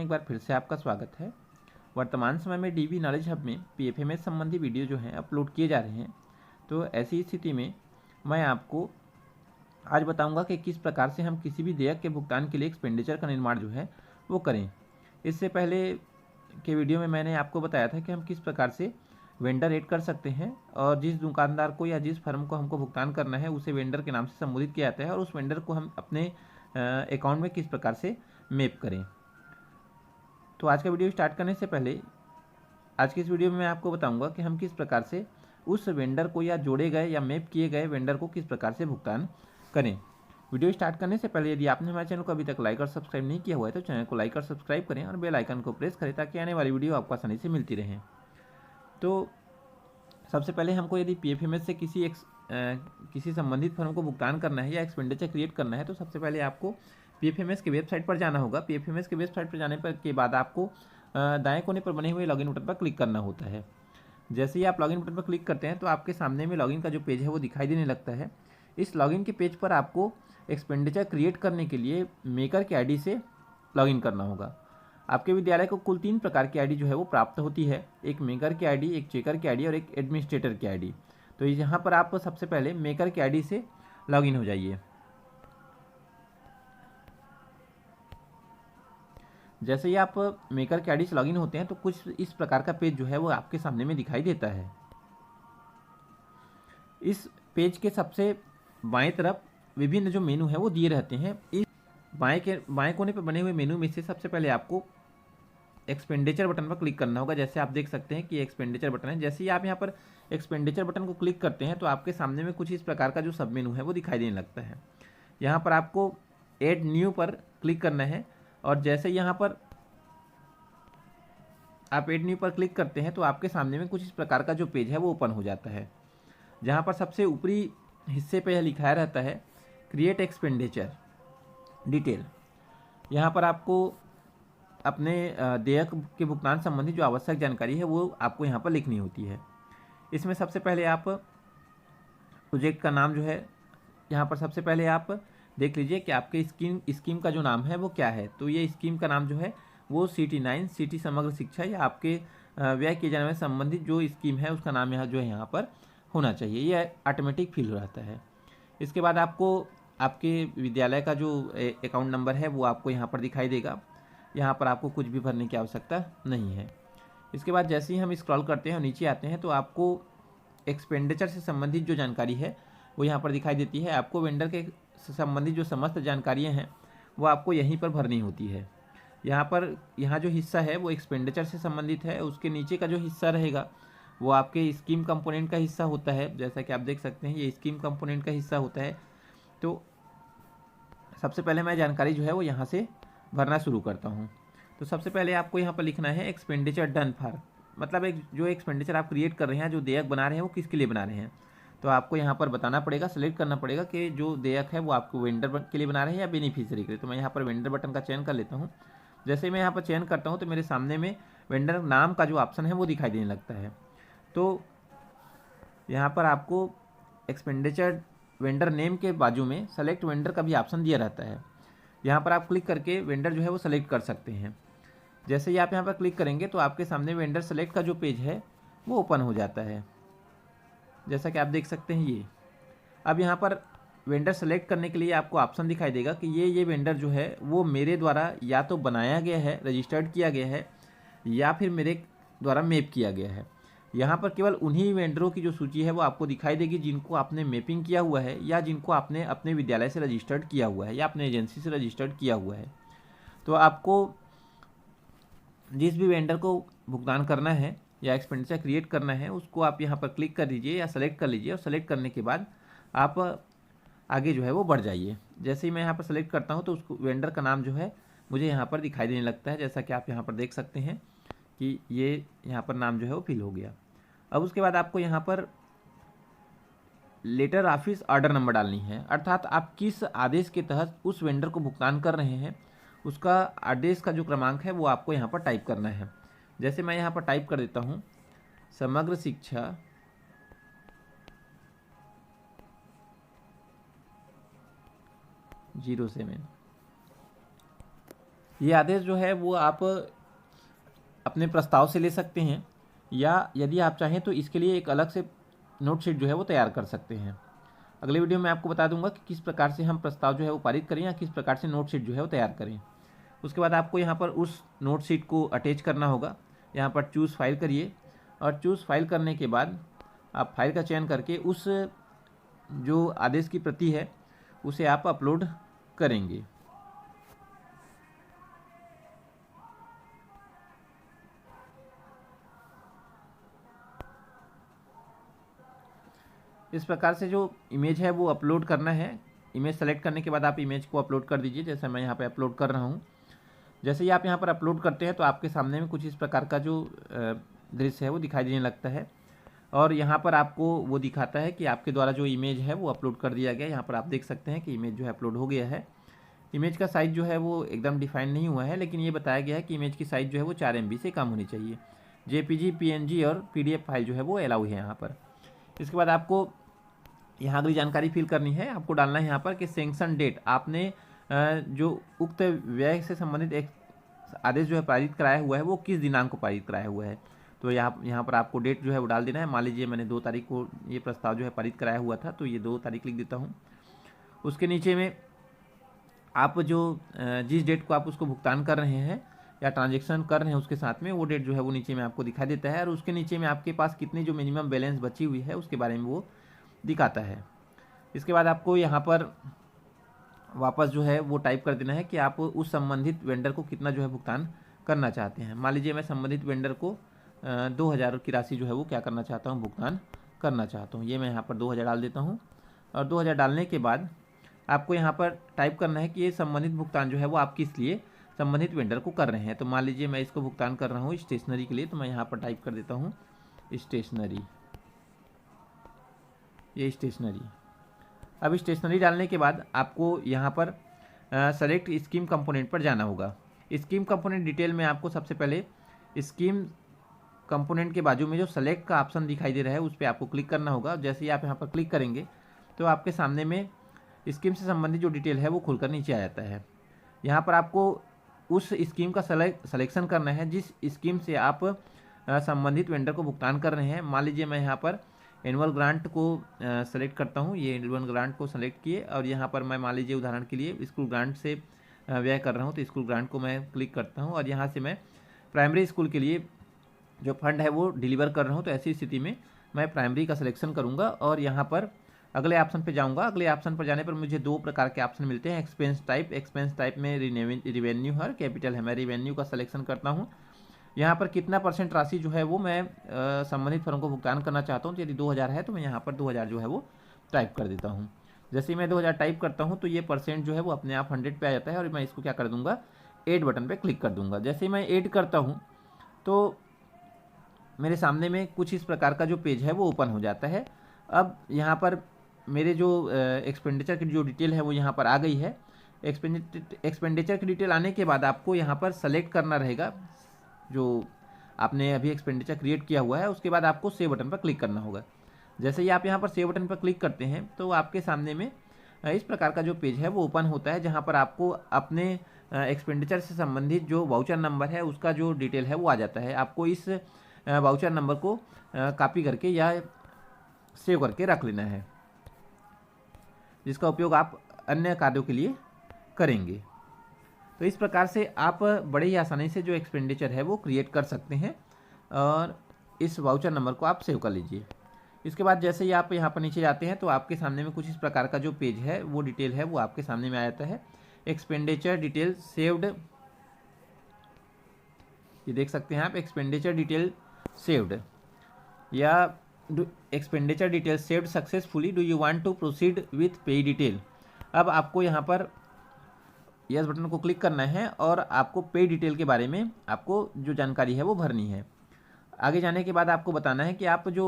में एक बार फिर से आपका स्वागत है। वर्तमान समय में डीबी नॉलेज हब में पीएफएमएस संबंधी वीडियो जो हैं अपलोड किए जा रहे हैं। तो ऐसी स्थिति में मैं आपको आज बताऊंगा कि किस प्रकार से हम किसी भी देयक के भुगतान के लिए एक्सपेंडिचर का निर्माण जो है वो करें। इससे पहले के वीडियो में मैंने आपको बताया था कि हम किस प्रकार से वेंडर ऐड कर सकते हैं और जिस दुकानदार को या जिस फर्म को हमको भुगतान करना है उसे वेंडर के नाम से संबोधित किया जाता है और उस वेंडर को हम अपने अकाउंट में किस प्रकार से मैप करें। तो आज का वीडियो स्टार्ट करने से पहले आज की इस वीडियो में मैं आपको बताऊंगा कि हम किस प्रकार से उस वेंडर को या जोड़े गए या मैप किए गए वेंडर को किस प्रकार से भुगतान करें। वीडियो स्टार्ट करने से पहले यदि आपने हमारे चैनल को अभी तक लाइक और सब्सक्राइब नहीं किया हुआ है तो चैनल को लाइक और सब्सक्राइब करें और बेल आइकन को प्रेस करें ताकि आने वाली वीडियो आपको आसानी से मिलती रहे। तो सबसे पहले हमको यदि पीएफएमएस से किसी संबंधित फर्म को भुगतान करना है या एक्सपेंडिचर क्रिएट करना है तो सबसे पहले आपको पीएफएमएस के वेबसाइट पर जाना होगा। पीएफएमएस के वेबसाइट पर जाने पर के बाद आपको दाएं कोने पर बने हुए लॉगिन बटन पर क्लिक करना होता है। जैसे ही आप लॉगिन बटन पर क्लिक करते हैं तो आपके सामने में लॉगिन का जो पेज है वो दिखाई देने लगता है। इस लॉगिन के पेज पर आपको एक्सपेंडिचर क्रिएट करने के लिए मेकर के आईडी से लॉगिन करना होगा। आपके विद्यालय को कुल 3 प्रकार की आईडी जो है वो प्राप्त होती है, एक मेकर की आईडी, एक चेकर की आईडी और एक एडमिनिस्ट्रेटर की आईडी। तो यहाँ पर आप सबसे पहले मेकर की आईडी से लॉगिन हो जाइए। जैसे ही आप मेकर के आईडी से लॉगिन होते हैं तो कुछ इस प्रकार का पेज जो है वो आपके सामने में दिखाई देता है। इस पेज के सबसे बाएं तरफ विभिन्न जो मेनू है वो दिए रहते हैं। इस बाएं कोने पर बने हुए मेनू में से सबसे पहले आपको एक्सपेंडिचर बटन पर क्लिक करना होगा। जैसे आप देख सकते हैं कि एक्सपेंडिचर बटन है। जैसे ही आप यहाँ पर एक्सपेंडिचर बटन को क्लिक करते हैं तो आपके सामने में कुछ इस प्रकार का जो सब मेनू है वो दिखाई देने लगता है। यहाँ पर आपको ऐड न्यू पर क्लिक करना है और जैसे यहाँ पर आप ऐड न्यू पर क्लिक करते हैं तो आपके सामने में कुछ इस प्रकार का जो पेज है वो ओपन हो जाता है, जहाँ पर सबसे ऊपरी हिस्से पे यह लिखाया रहता है क्रिएट एक्सपेंडिचर डिटेल। यहाँ पर आपको अपने देयक के भुगतान संबंधी जो आवश्यक जानकारी है वो आपको यहाँ पर लिखनी होती है। इसमें सबसे पहले आप प्रोजेक्ट का नाम जो है यहाँ पर सबसे पहले आप देख लीजिए कि आपके स्कीम का जो नाम है वो क्या है। तो ये स्कीम का नाम जो है वो CT9 सिटी समग्र शिक्षा या आपके व्यय किए जाने में संबंधित जो स्कीम है उसका नाम यहाँ जो है यहाँ पर होना चाहिए। ये ऑटोमेटिक फिल हो जाता है। इसके बाद आपको आपके विद्यालय का जो अकाउंट नंबर है वो आपको यहाँ पर दिखाई देगा। यहाँ पर आपको कुछ भी भरने की आवश्यकता नहीं है। इसके बाद जैसे ही हम स्क्रॉल करते हैं और नीचे आते हैं तो आपको एक्सपेंडिचर से संबंधित जो जानकारी है वो यहाँ पर दिखाई देती है। आपको वेंडर के संबंधित जो समस्त जानकारियाँ हैं वो आपको यहीं पर भरनी होती है। यहाँ जो हिस्सा है वो एक्सपेंडिचर से संबंधित है। उसके नीचे का जो हिस्सा रहेगा वो आपके स्कीम कंपोनेंट का हिस्सा होता है। जैसा कि आप देख सकते हैं ये स्कीम कंपोनेंट का हिस्सा होता है। तो सबसे पहले मैं जानकारी जो है वो यहाँ से भरना शुरू करता हूँ। तो सबसे पहले आपको यहाँ पर लिखना है एक्सपेंडिचर डन फॉर, मतलब जो एक्सपेंडिचर आप क्रिएट कर रहे हैं, जो देयक बना रहे हैं वो किसके लिए बना रहे हैं। तो आपको यहाँ पर बताना पड़ेगा, सेलेक्ट करना पड़ेगा कि जो देयक है वो आपको वेंडर के लिए बना रहे हैं या बेनिफिशियरी के लिए। तो मैं यहाँ पर वेंडर बटन का चयन कर लेता हूँ। जैसे मैं यहाँ पर चयन करता हूँ तो मेरे सामने में वेंडर नाम का जो ऑप्शन है वो दिखाई देने लगता है। तो यहाँ पर आपको एक्सपेंडिचर वेंडर नेम के बाजू में सेलेक्ट वेंडर का भी ऑप्शन दिया रहता है। यहाँ पर आप क्लिक करके वेंडर जो है वो सेलेक्ट कर सकते हैं। जैसे ही आप यहाँ पर क्लिक करेंगे तो आपके सामने वेंडर सेलेक्ट का जो पेज है वो ओपन हो जाता है, जैसा कि आप देख सकते हैं ये। अब यहाँ पर वेंडर सेलेक्ट करने के लिए आपको ऑप्शन दिखाई देगा कि ये वेंडर जो है वो मेरे द्वारा या तो बनाया गया है, रजिस्टर्ड किया गया है या फिर मेरे द्वारा मैप किया गया है। यहाँ पर केवल उन्हीं वेंडरों की जो सूची है वो आपको दिखाई देगी जिनको आपने मैपिंग किया हुआ है या जिनको आपने अपने विद्यालय से रजिस्टर्ड किया हुआ है या अपने एजेंसी से रजिस्टर्ड किया हुआ है। तो आपको जिस भी वेंडर को भुगतान करना है या एक्सपेंडिचर क्रिएट करना है उसको आप यहाँ पर क्लिक कर दीजिए या सेलेक्ट कर लीजिए और सेलेक्ट करने के बाद आप आगे जो है वो बढ़ जाइए। जैसे ही मैं यहाँ पर सेलेक्ट करता हूँ तो उसको वेंडर का नाम जो है मुझे यहाँ पर दिखाई देने लगता है, जैसा कि आप यहाँ पर देख सकते हैं कि ये यहाँ पर नाम जो है वो फिल हो गया। अब उसके बाद आपको यहाँ पर लेटर ऑफिस ऑर्डर नंबर डालनी है, अर्थात आप किस आदेश के तहत उस वेंडर को भुगतान कर रहे हैं उसका आदेश का जो क्रमांक है वो आपको यहाँ पर टाइप करना है। जैसे मैं यहाँ पर टाइप कर देता हूँ समग्र शिक्षा 07। ये आदेश जो है वो आप अपने प्रस्ताव से ले सकते हैं, या यदि आप चाहें तो इसके लिए एक अलग से नोट शीट जो है वो तैयार कर सकते हैं। अगले वीडियो में आपको बता दूंगा कि किस प्रकार से हम प्रस्ताव जो है वो पारित करें या किस प्रकार से नोट शीट जो है वो तैयार करें। उसके बाद आपको यहाँ पर उस नोट शीट को अटैच करना होगा। यहाँ पर चूज़ फाइल करिए, और चूज़ फाइल करने के बाद आप फाइल का चयन करके उस जो आदेश की प्रति है उसे आप अपलोड करेंगे। इस प्रकार से जो इमेज है वो अपलोड करना है। इमेज सेलेक्ट करने के बाद आप इमेज को अपलोड कर दीजिए, जैसे मैं यहाँ पे अपलोड कर रहा हूँ। जैसे ही आप यहाँ पर अपलोड करते हैं तो आपके सामने में कुछ इस प्रकार का जो दृश्य है वो दिखाई देने लगता है, और यहाँ पर आपको वो दिखाता है कि आपके द्वारा जो इमेज है वो अपलोड कर दिया गया। यहाँ पर आप देख सकते हैं कि इमेज जो है अपलोड हो गया है। इमेज का साइज़ जो है वो एकदम डिफाइन नहीं हुआ है, लेकिन ये बताया गया है कि इमेज की साइज़ जो है वो 4 MB से कम होनी चाहिए। JPG, PNG और PDF फाइल जो है वो अलाउ है यहाँ पर। इसके बाद आपको यहाँ अगली जानकारी फिल करनी है। आपको डालना है यहाँ पर कि सैंक्शन डेट, आपने जो उक्त व्यय से संबंधित एक आदेश जो है पारित कराया हुआ है वो किस दिनांक को पारित कराया हुआ है। तो यहाँ पर आपको डेट जो है वो डाल देना है। मान लीजिए मैंने 2 तारीख को ये प्रस्ताव जो है पारित कराया हुआ था, तो ये 2 तारीख लिख देता हूँ। उसके नीचे में आप जो जिस डेट को आप उसको भुगतान कर रहे हैं या ट्रांजेक्शन कर रहे हैं उसके साथ में वो डेट जो है वो नीचे में आपको दिखा देता है, और उसके नीचे में आपके पास कितनी जो मिनिमम बैलेंस बची हुई है उसके बारे में वो दिखाता है। इसके बाद आपको यहाँ पर वापस जो है वो टाइप कर देना है कि आप उस संबंधित वेंडर को कितना जो है भुगतान करना चाहते हैं। मान लीजिए मैं संबंधित वेंडर को 2000 की राशि जो है वो क्या करना चाहता हूँ, भुगतान करना चाहता हूँ। ये मैं यहाँ पर 2000 डाल देता हूँ, और 2000 डालने के बाद आपको यहाँ पर टाइप करना है कि ये संबंधित भुगतान जो है वो आप किस लिए संबंधित वेंडर को कर रहे हैं। तो मान लीजिए मैं इसको भुगतान कर रहा हूँ स्टेशनरी के लिए, तो मैं यहाँ पर टाइप कर देता हूँ स्टेशनरी, ये स्टेशनरी। अब स्टेशनरी डालने के बाद आपको यहाँ पर सेलेक्ट स्कीम कंपोनेंट पर जाना होगा। स्कीम कंपोनेंट डिटेल में आपको सबसे पहले स्कीम कंपोनेंट के बाजू में जो सेलेक्ट का ऑप्शन दिखाई दे रहा है उस पर आपको क्लिक करना होगा। जैसे ही आप यहाँ पर क्लिक करेंगे तो आपके सामने में स्कीम से संबंधित जो डिटेल है वो खुलकर नीचे आ जाता है। यहाँ पर आपको उस स्कीम का सलेक्शन करना है जिस स्कीम से आप संबंधित वेंडर को भुगतान कर रहे हैं। मान लीजिए मैं यहाँ पर एनुअल ग्रांट को सेलेक्ट करता हूँ। ये एनुअल ग्रांट को सेलेक्ट किए, और यहाँ पर मैं मान लीजिए उदाहरण के लिए स्कूल ग्रांट से व्यय कर रहा हूँ, तो स्कूल ग्रांट को मैं क्लिक करता हूँ, और यहाँ से मैं प्राइमरी स्कूल के लिए जो फंड है वो डिलीवर कर रहा हूँ। तो ऐसी स्थिति में मैं प्राइमरी का सिलेक्शन करूँगा, और यहाँ पर अगले ऑप्शन पे जाऊँगा। अगले ऑप्शन पर जाने पर मुझे 2 प्रकार के ऑप्शन मिलते हैं। एक्सपेंस टाइप में रिवेन्यू है, कैपिटल है, मैं रिवेन्यू का सिलेक्शन करता हूँ। यहाँ पर कितना % राशि जो है वो मैं संबंधित फर्म को भुगतान करना चाहता हूँ। तो यदि 2000 है तो मैं यहाँ पर 2000 जो है वो टाइप कर देता हूँ। जैसे ही मैं 2000 टाइप करता हूँ तो ये % जो है वो अपने आप 100 पे आ जाता है, और मैं इसको क्या कर दूँगा, ऐड बटन पे क्लिक कर दूँगा। जैसे ही मैं ऐड करता हूँ तो मेरे सामने में कुछ इस प्रकार का जो पेज है वो ओपन हो जाता है। अब यहाँ पर मेरे जो एक्सपेंडिचर की जो डिटेल है वो यहाँ पर आ गई है। एक्सपेंडिचर की डिटेल आने के बाद आपको यहाँ पर सेलेक्ट करना रहेगा जो आपने अभी एक्सपेंडिचर क्रिएट किया हुआ है। उसके बाद आपको सेव बटन पर क्लिक करना होगा। जैसे ही आप यहाँ पर सेव बटन पर क्लिक करते हैं तो आपके सामने में इस प्रकार का जो पेज है वो ओपन होता है, जहाँ पर आपको अपने एक्सपेंडिचर से संबंधित जो वाउचर नंबर है उसका जो डिटेल है वो आ जाता है। आपको इस वाउचर नंबर को कॉपी करके या सेव करके रख लेना है, जिसका उपयोग आप अन्य कार्यों के लिए करेंगे। तो इस प्रकार से आप बड़े ही आसानी से जो एक्सपेंडिचर है वो क्रिएट कर सकते हैं, और इस वाउचर नंबर को आप सेव कर लीजिए। इसके बाद जैसे ही आप यहाँ पर नीचे जाते हैं तो आपके सामने में कुछ इस प्रकार का जो पेज है वो डिटेल है वो आपके सामने में आ जाता है। एक्सपेंडिचर डिटेल सेव्ड, ये देख सकते हैं आप, एक्सपेंडिचर डिटेल सेव्ड या expenditure detail saved successfully, do you want to proceed with pay detail. अब आपको यहाँ पर यस बटन को क्लिक करना है और आपको पे डिटेल के बारे में आपको जो जानकारी है वो भरनी है। आगे जाने के बाद आपको बताना है कि आप जो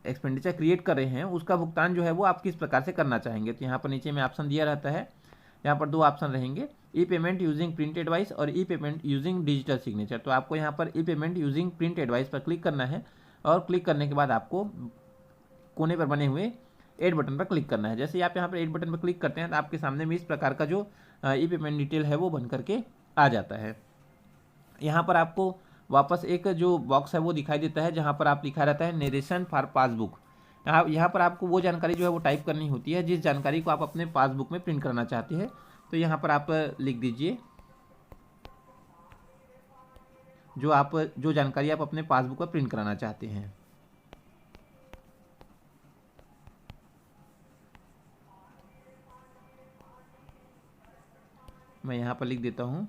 एक्सपेंडिचर क्रिएट कर रहे हैं उसका भुगतान जो है वो आप किस प्रकार से करना चाहेंगे। तो यहाँ पर नीचे में ऑप्शन दिया रहता है, यहाँ पर 2 ऑप्शन रहेंगे, ई पेमेंट यूजिंग प्रिंट एडवाइस और ई पेमेंट यूजिंग डिजिटल सिग्नेचर। तो आपको यहाँ पर ई पेमेंट यूजिंग प्रिंट एडवाइस पर क्लिक करना है, और क्लिक करने के बाद आपको कोने पर बने हुए ऐड बटन पर क्लिक करना है। जैसे ही आप यहाँ पर ऐड बटन पर क्लिक करते हैं तो आपके सामने में इस प्रकार का जो ई पेमेंट डिटेल है वो बन करके आ जाता है। यहाँ पर आपको वापस एक जो बॉक्स है वो दिखाई देता है जहाँ पर आप लिखा रहता है नरेशन फॉर पासबुक। यहाँ पर आपको वो जानकारी जो है वो टाइप करनी होती है जिस जानकारी को आप अपने पासबुक में प्रिंट करना चाहते हैं। तो यहाँ पर आप लिख दीजिए जो जानकारी आप अपने पासबुक पर प्रिंट कराना चाहते हैं। मैं यहाँ पर लिख देता हूँ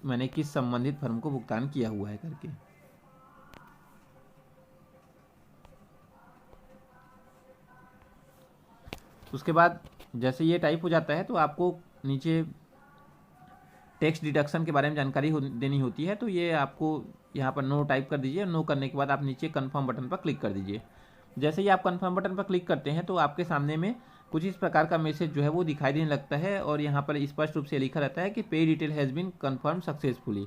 मैंने किस संबंधित फर्म को भुगतान किया हुआ है करके। उसके बाद जैसे ये टाइप हो जाता है तो आपको नीचे टैक्स डिडक्शन के बारे में जानकारी देनी होती है। तो ये आपको यहाँ पर नो टाइप कर दीजिए। नो करने के बाद आप नीचे कन्फर्म बटन पर क्लिक कर दीजिए। जैसे ही आप कन्फर्म बटन पर क्लिक करते हैं तो आपके सामने में कुछ इस प्रकार का मैसेज जो है वो दिखाई देने लगता है और यहाँ पर स्पष्ट रूप से लिखा रहता है कि pay detail has been confirm successfully.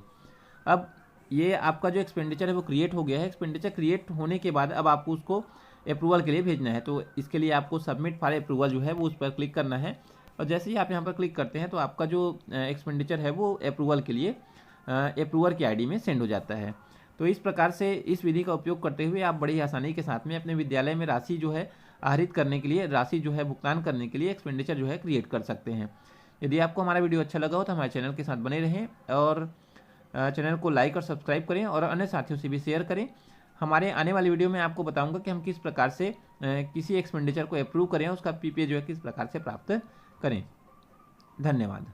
अब ये आपका जो एक्सपेंडिचर है वो क्रिएट हो गया है। एक्सपेंडिचर क्रिएट होने के बाद अब आपको उसको अप्रूवल के लिए भेजना है। तो इसके लिए आपको सबमिट फॉर अप्रूवल जो है वो उस पर क्लिक करना है और जैसे ही आप यहाँ पर क्लिक करते हैं तो आपका जो एक्सपेंडिचर है वो अप्रूवल के लिए अप्रूवर की आईडी में सेंड हो जाता है। तो इस प्रकार से इस विधि का उपयोग करते हुए आप बड़ी आसानी के साथ में अपने विद्यालय में राशि जो है आहरित करने के लिए, राशि जो है भुगतान करने के लिए एक्सपेंडिचर जो है क्रिएट कर सकते हैं। यदि आपको हमारा वीडियो अच्छा लगा हो तो हमारे चैनल के साथ बने रहें और चैनल को लाइक और सब्सक्राइब करें और अन्य साथियों से भी शेयर करें। हमारे आने वाली वीडियो में आपको बताऊंगा कि हम किस प्रकार से किसी एक्सपेंडिचर को अप्रूव करें, उसका पीपीए जो है किस प्रकार से प्राप्त करें। धन्यवाद।